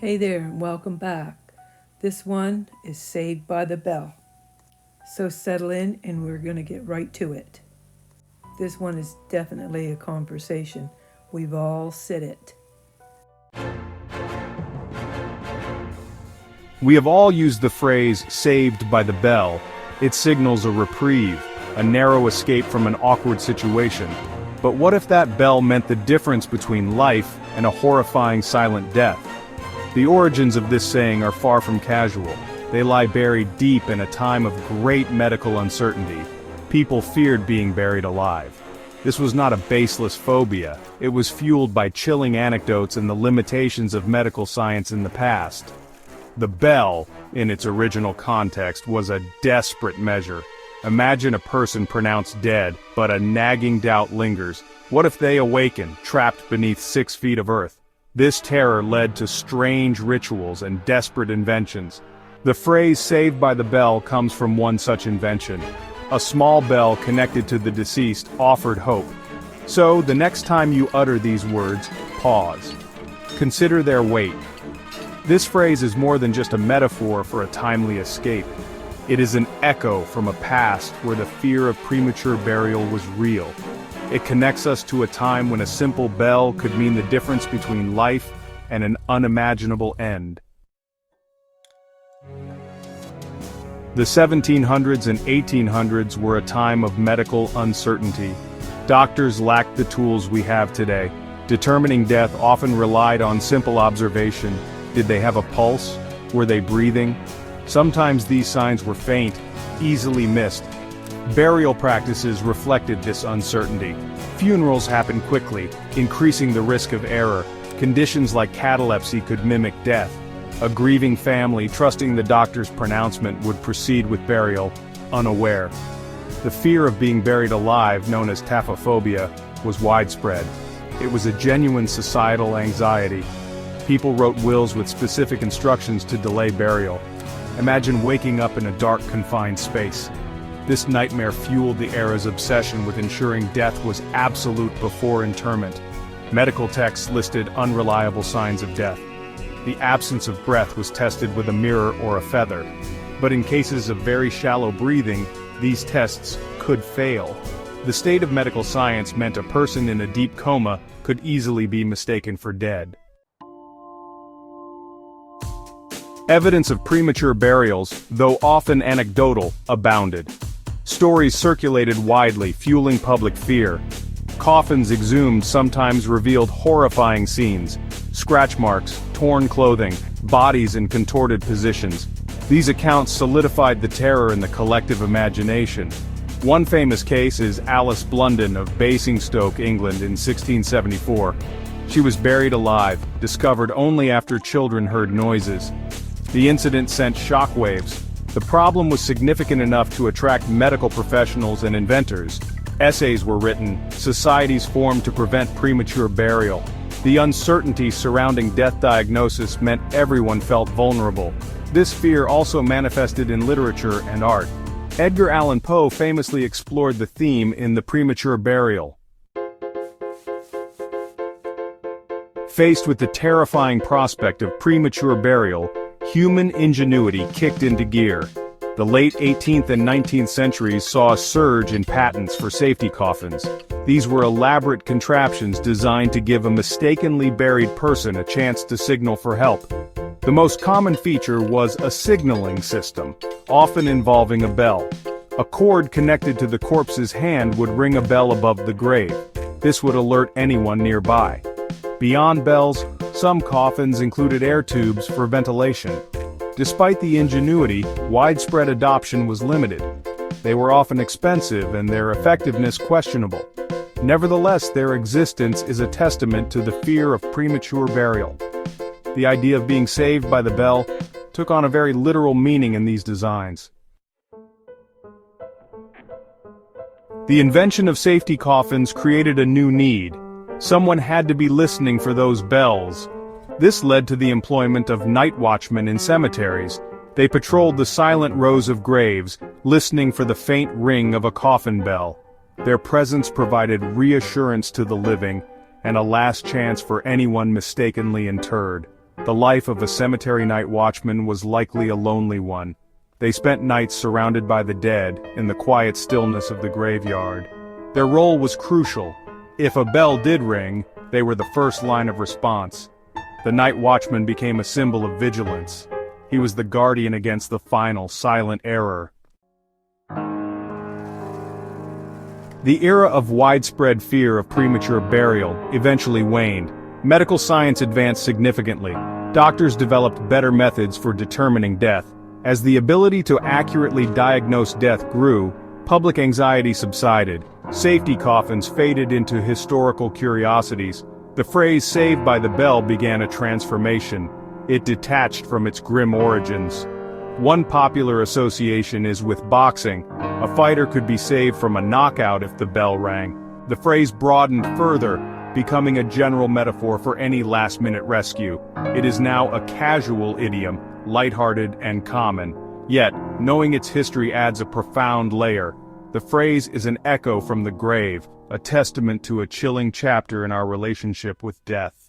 Hey there and welcome back. This one is Saved by the Bell. So settle in and we're going to get right to it. This one is definitely a conversation. We've all said it. We have all used the phrase "saved by the bell." It signals a reprieve, a narrow escape from an awkward situation. But what if that bell meant the difference between life and a horrifying silent death? The origins of this saying are far from casual. They lie buried deep in a time of great medical uncertainty. People feared being buried alive. This was not a baseless phobia. It was fueled by chilling anecdotes and the limitations of medical science in the past. The bell, in its original context, was a desperate measure. Imagine a person pronounced dead, but a nagging doubt lingers. What if they awaken, trapped beneath 6 feet of earth? This terror led to strange rituals and desperate inventions. The phrase "saved by the bell" comes from one such invention. A small bell connected to the deceased offered hope. So, the next time you utter these words, pause. Consider their weight. This phrase is more than just a metaphor for a timely escape. It is an echo from a past where the fear of premature burial was real. It connects us to a time when a simple bell could mean the difference between life and an unimaginable end. The 1700s and 1800s were a time of medical uncertainty. Doctors lacked the tools we have today. Determining death often relied on simple observation. Did they have a pulse? Were they breathing? Sometimes these signs were faint, easily missed. Burial practices reflected this uncertainty. Funerals happened quickly, increasing the risk of error. Conditions like catalepsy could mimic death. A grieving family, trusting the doctor's pronouncement, would proceed with burial, unaware. The fear of being buried alive, known as taphophobia, was widespread. It was a genuine societal anxiety. People wrote wills with specific instructions to delay burial. Imagine waking up in a dark, confined space. This nightmare fueled the era's obsession with ensuring death was absolute before interment. Medical texts listed unreliable signs of death. The absence of breath was tested with a mirror or a feather. But in cases of very shallow breathing, these tests could fail. The state of medical science meant a person in a deep coma could easily be mistaken for dead. Evidence of premature burials, though often anecdotal, abounded. Stories circulated widely, fueling public fear. Coffins exhumed sometimes revealed horrifying scenes: scratch marks, torn clothing, bodies in contorted positions. These accounts solidified the terror in the collective imagination. One famous case is Alice Blunden of Basingstoke, England in 1674. She was buried alive, discovered only after children heard noises. The incident sent shockwaves. The problem was significant enough to attract medical professionals and inventors. Essays were written, societies formed to prevent premature burial. The uncertainty surrounding death diagnosis meant everyone felt vulnerable. This fear also manifested in literature and art. Edgar Allan Poe famously explored the theme in The Premature Burial. Faced with the terrifying prospect of premature burial, human ingenuity kicked into gear. The late 18th and 19th centuries saw a surge in patents for safety coffins. These were elaborate contraptions designed to give a mistakenly buried person a chance to signal for help. The most common feature was a signaling system, often involving a bell. A cord connected to the corpse's hand would ring a bell above the grave. This would alert anyone nearby. Beyond bells, some coffins included air tubes for ventilation. Despite the ingenuity, widespread adoption was limited. They were often expensive and their effectiveness questionable. Nevertheless, their existence is a testament to the fear of premature burial. The idea of being saved by the bell took on a very literal meaning in these designs. The invention of safety coffins created a new need. Someone had to be listening for those bells. This led to the employment of night watchmen in cemeteries. They patrolled the silent rows of graves, listening for the faint ring of a coffin bell. Their presence provided reassurance to the living, and a last chance for anyone mistakenly interred. The life of a cemetery night watchman was likely a lonely one. They spent nights surrounded by the dead, in the quiet stillness of the graveyard. Their role was crucial. If a bell did ring, they were the first line of response. The night watchman became a symbol of vigilance. He was the guardian against the final, silent error. The era of widespread fear of premature burial eventually waned. Medical science advanced significantly. Doctors developed better methods for determining death. As the ability to accurately diagnose death grew, public anxiety subsided. Safety coffins faded into historical curiosities. The phrase "saved by the bell" began a transformation. It detached from its grim origins. One popular association is with boxing. A fighter could be saved from a knockout if the bell rang. The phrase broadened further, becoming a general metaphor for any last-minute rescue. It is now a casual idiom, lighthearted and common. Yet, knowing its history adds a profound layer. The phrase is an echo from the grave, a testament to a chilling chapter in our relationship with death.